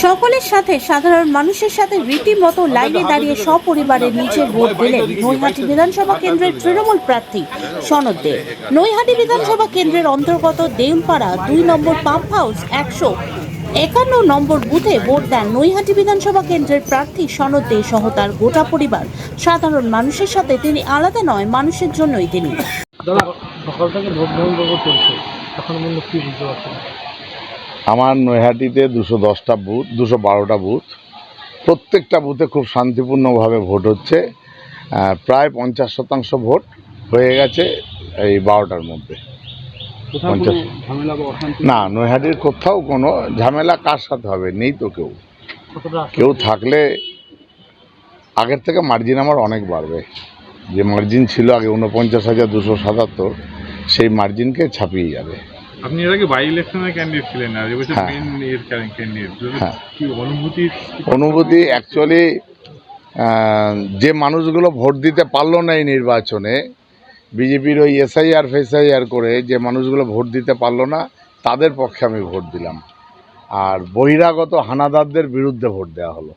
সকলের সাথে সাধারণ মানুষের সাথে রীতিমতো লাইনে দাঁড়িয়ে সপরিবারে নিজের ভোট দিলেন নৈহাটি বিধানসভা কেন্দ্রের তৃণমূল প্রার্থী সনদ দে। নৈহাটি বিধানসভা কেন্দ্রের অন্তর্গত দেউলপাড়া 2 নম্বর পাম্প হাউস 151 নম্বর বুথে ভোট দেন নৈহাটি বিধানসভা কেন্দ্রের প্রার্থী সনদ দে সহ তার গোটা পরিবার। সাধারণ মানুষের সাথে তিনি আলাদা নয়, মানুষের জন্যই তিনি। সকাল থেকে ভোট গ্রহণ পর্ব চলছে, এখন মূল্য কি বুঝতে পারছেন? আমার নৈহাটিতে 210টা বুথ, 212টা বুথ। প্রত্যেকটা বুথে খুব শান্তিপূর্ণভাবে ভোট হচ্ছে। প্রায় 50% ভোট হয়ে গেছে এই 12টার মধ্যে। না, নৈহাটির কোথাও কোনো ঝামেলা কার সাথে হবে? নেই তো কেউ থাকলে আগের থেকে মার্জিন আমার অনেক বাড়বে। যে মার্জিন ছিল আগে 49,277, সেই মার্জিনকে ছাপিয়ে যাবে। আপনি এর আগে বাই ইলেকশনের ক্যান্ডিডেট ছিলেন না, এবছর মেইন এর ক্যান্ডিডেট। কি অনুভূতি অ্যাকচুয়ালি যে মানুষগুলো ভোট দিতে পারলো না এই নির্বাচনে, বিজেপির ওই এসআইআর করে যে মানুষগুলো ভোট দিতে পারলো না, তাদের পক্ষে আমি ভোট দিলাম। আর বহিরাগত হানাদারদের বিরুদ্ধে ভোট দেওয়া হলো।